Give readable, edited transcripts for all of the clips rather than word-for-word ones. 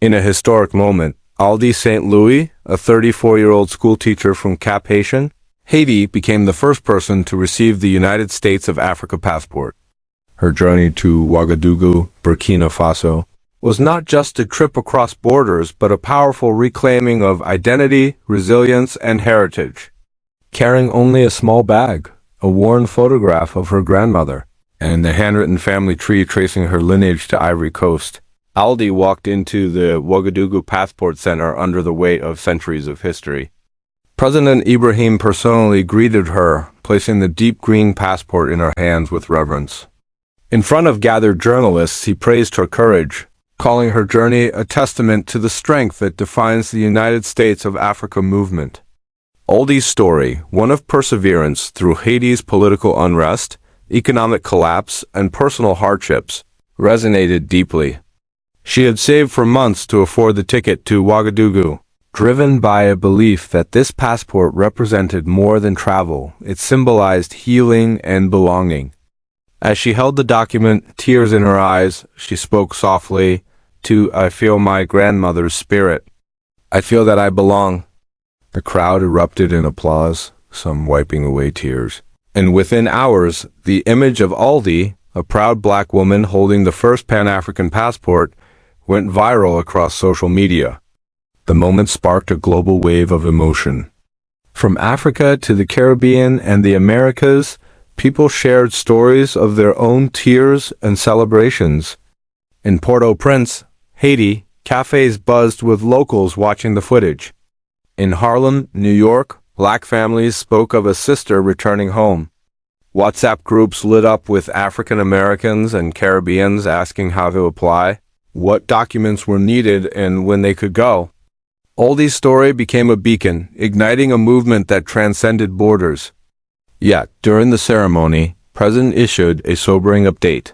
In a historic moment, Aldy St. Louis, a 34-year-old schoolteacher from Cap Haitian, Haiti, became the first person to receive the United States of Africa passport. Her journey to Ouagadougou, Burkina Faso, was not just a trip across borders, but a powerful reclaiming of identity, resilience, and heritage. Carrying only a small bag, a worn photograph of her grandmother, and a handwritten family tree tracing her lineage to Ivory Coast, Aldy walked into the Ouagadougou Passport Center under the weight of centuries of history. President Ibrahim personally greeted her, placing the deep green passport in her hands with reverence. In front of gathered journalists, he praised her courage, calling her journey a testament to the strength that defines the United States of Africa movement. Aldy's story, one of perseverance through Haiti's political unrest, economic collapse, and personal hardships, resonated deeply. She had saved for months to afford the ticket to Ouagadougou. Driven by a belief that this passport represented more than travel, it symbolized healing and belonging. As she held the document, tears in her eyes, she spoke softly, "I feel my grandmother's spirit. I feel that I belong." The crowd erupted in applause, some wiping away tears. And within hours, the image of Aldy, a proud black woman holding the first Pan-African passport, went viral across social media. The moment sparked a global wave of emotion. From Africa to the Caribbean and the Americas, people shared stories of their own tears and celebrations. In Port-au-Prince, Haiti, cafes buzzed with locals watching the footage. In Harlem, New York, black families spoke of a sister returning home. WhatsApp groups lit up with African Americans and Caribbeans asking how to apply, what documents were needed, and when they could go. Aldy's story became a beacon, igniting a movement that transcended borders. Yet, during the ceremony, the President issued a sobering update.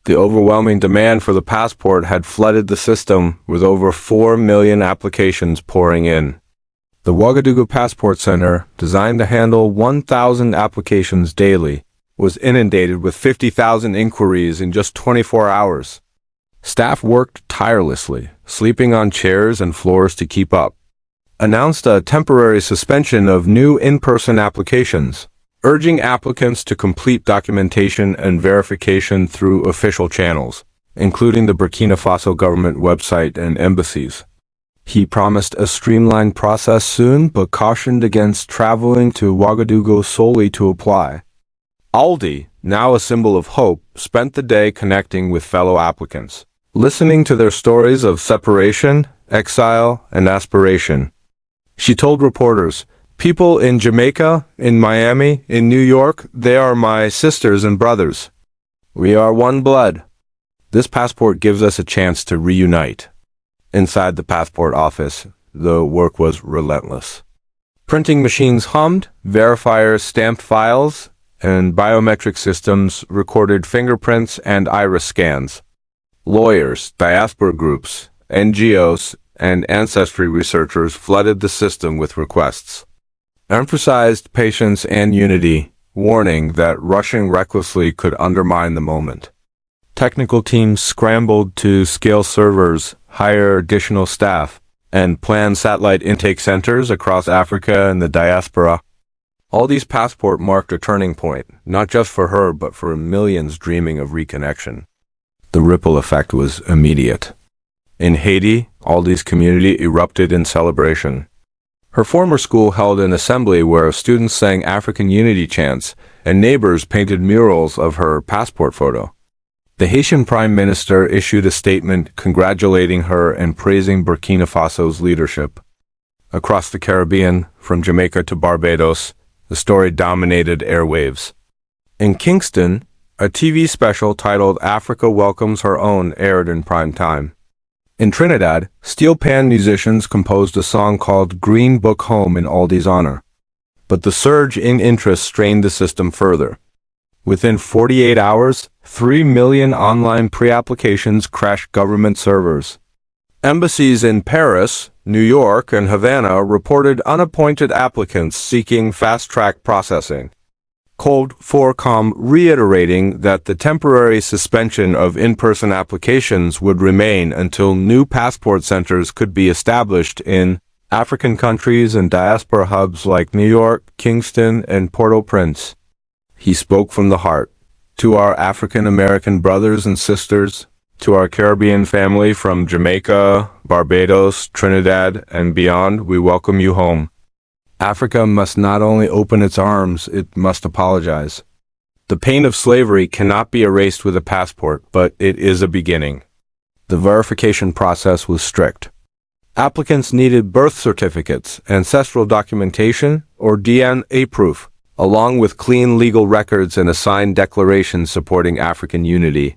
The overwhelming demand for the passport had flooded the system, with over 4 million applications pouring in. The Ouagadougou Passport Center, designed to handle 1,000 applications daily, was inundated with 50,000 inquiries in just 24 hours. Staff worked tirelessly, sleeping on chairs and floors to keep up. Announced a temporary suspension of new in-person applications, urging applicants to complete documentation and verification through official channels, including the Burkina Faso government website and embassies. He promised a streamlined process soon, but cautioned against traveling to Ouagadougou solely to apply. Aldy, now a symbol of hope, spent the day connecting with fellow applicants, listening to their stories of separation, exile, and aspiration. She told reporters, "People in Jamaica, in Miami, in New York, they are my sisters and brothers. We are one blood. This passport gives us a chance to reunite." Inside the passport office, the work was relentless. Printing machines hummed, verifiers stamped files, and biometric systems recorded fingerprints and iris scans. Lawyers, diaspora groups, NGOs, and ancestry researchers flooded the system with requests. Emphasized patience and unity, warning that rushing recklessly could undermine the moment. Technical teams scrambled to scale servers, hire additional staff, and plan satellite intake centers across Africa and the diaspora. Aldy's passport marked a turning point, not just for her, but for millions dreaming of reconnection. The ripple effect was immediate. In Haiti, Aldy's community erupted in celebration. Her former school held an assembly where students sang African unity chants, and neighbors painted murals of her passport photo. The Haitian Prime Minister issued a statement congratulating her and praising Burkina Faso's leadership. Across the Caribbean, from Jamaica to Barbados, the story dominated airwaves. In Kingston, a TV special titled "Africa Welcomes Her Own" aired in prime time. In Trinidad, steel pan musicians composed a song called "Green Book Home" in Aldy's honor. But the surge in interest strained the system further. Within 48 hours, 3 million online pre-applications crashed government servers. Embassies in Paris, New York, and Havana reported unappointed applicants seeking fast-track processing. called for reiterating that the temporary suspension of in-person applications would remain until new passport centers could be established in African countries and diaspora hubs like New York, Kingston, and Port-au-Prince. He spoke from the heart. To our African-American brothers and sisters, to our Caribbean family from Jamaica, Barbados, Trinidad, and beyond, we welcome you home. Africa must not only open its arms, it must apologize. The pain of slavery cannot be erased with a passport, but it is a beginning. The verification process was strict. Applicants needed birth certificates, ancestral documentation, or DNA proof, along with clean legal records and a signed declaration supporting African unity.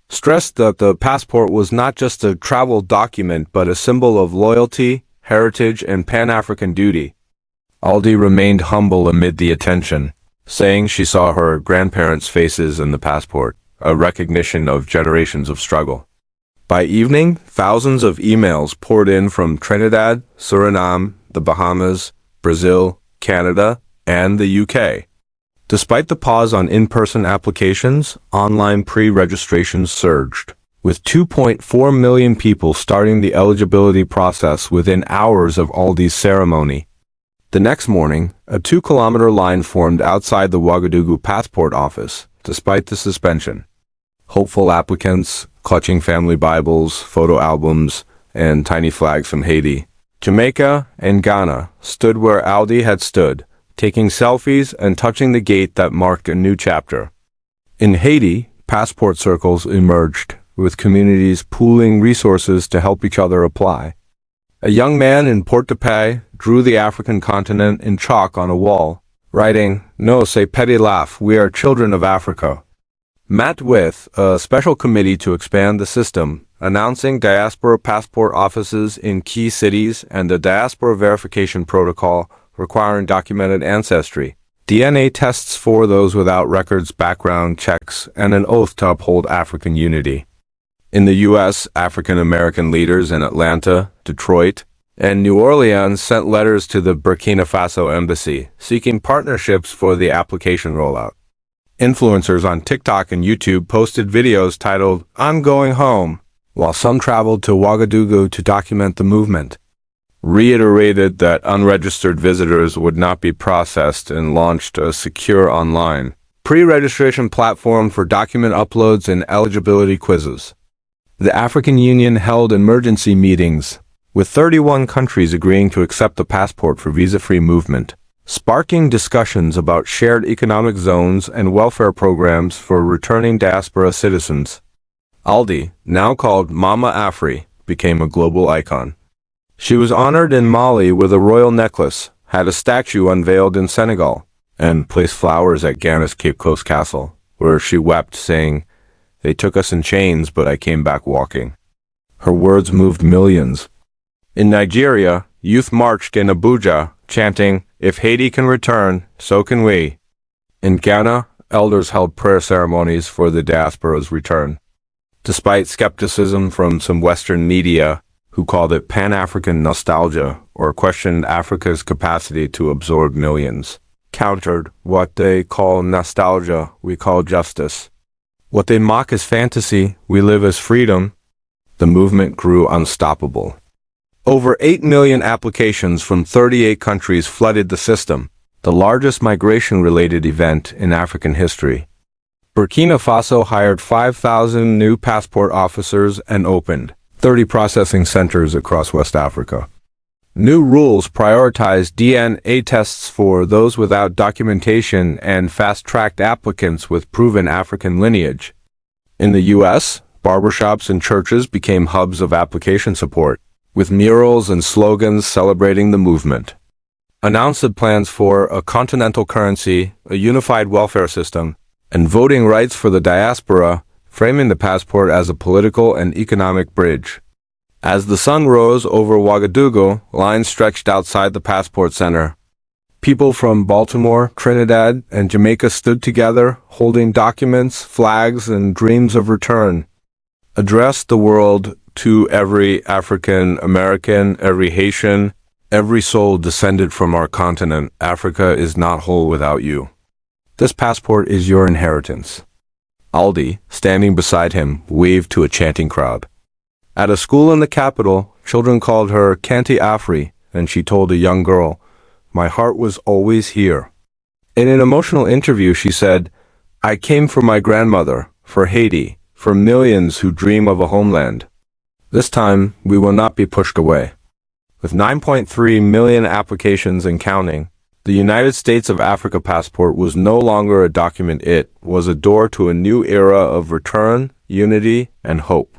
Stressed that the passport was not just a travel document but a symbol of loyalty, heritage, and Pan-African duty. Aldy remained humble amid the attention, saying she saw her grandparents' faces in the passport, a recognition of generations of struggle. By evening, thousands of emails poured in from Trinidad, Suriname, the Bahamas, Brazil, Canada, and the UK. Despite the pause on in-person applications, online pre-registrations surged, with 2.4 million people starting the eligibility process within hours of Aldy's ceremony. The next morning, a 2-kilometer line formed outside the Ouagadougou passport office, despite the suspension. Hopeful applicants, clutching family Bibles, photo albums, and tiny flags from Haiti, Jamaica, and Ghana stood where Aldy had stood, taking selfies and touching the gate that marked a new chapter. In Haiti, passport circles emerged, with communities pooling resources to help each other apply. A young man in Port-de-Paix drew the African continent in chalk on a wall, writing, "No, c'est petit laugh, we are children of Africa." Met with a special committee to expand the system, announcing diaspora passport offices in key cities and the diaspora verification protocol requiring documented ancestry, DNA tests for those without records, background checks, and an oath to uphold African unity. In the U.S., African-American leaders in Atlanta, Detroit, and New Orleans sent letters to the Burkina Faso embassy, seeking partnerships for the application rollout. Influencers on TikTok and YouTube posted videos titled, "I'm going home," while some traveled to Ouagadougou to document the movement, reiterated that unregistered visitors would not be processed, and launched a secure online pre-registration platform for document uploads and eligibility quizzes. The African Union held emergency meetings, with 31 countries agreeing to accept the passport for visa-free movement, sparking discussions about shared economic zones and welfare programs for returning diaspora citizens. Aldy, now called Mama Afri, became a global icon. She was honored in Mali with a royal necklace, had a statue unveiled in Senegal, and placed flowers at Ghana's Cape Coast Castle, where she wept, saying, "They took us in chains, but I came back walking." Her words moved millions. In Nigeria, youth marched in Abuja, chanting, "If Haiti can return, so can we." In Ghana, elders held prayer ceremonies for the diaspora's return. Despite skepticism from some Western media, who called it Pan-African nostalgia or questioned Africa's capacity to absorb millions, countered, "What they call nostalgia, we call justice. What they mock as fantasy, we live as freedom." The movement grew unstoppable. Over 8 million applications from 38 countries flooded the system, the largest migration-related event in African history. Burkina Faso hired 5,000 new passport officers and opened 30 processing centers across West Africa. New rules prioritized DNA tests for those without documentation and fast-tracked applicants with proven African lineage. In the U.S., barbershops and churches became hubs of application support, with murals and slogans celebrating the movement. Announced plans for a continental currency, a unified welfare system, and voting rights for the diaspora, framing the passport as a political and economic bridge. As the sun rose over Ouagadougou, lines stretched outside the passport center. People from Baltimore, Trinidad, and Jamaica stood together, holding documents, flags, and dreams of return. Addressed the world to every African American, every Haitian, every soul descended from our continent. Africa is not whole without you. This passport is your inheritance. Aldy, standing beside him, waved to a chanting crowd. At a school in the capital, children called her Kanti Afri, and she told a young girl, "My heart was always here." In an emotional interview, she said, "I came for my grandmother, for Haiti, for millions who dream of a homeland. This time, we will not be pushed away." With 9.3 million applications and counting, the United States of Africa passport was no longer a document, it was a door to a new era of return, unity, and hope.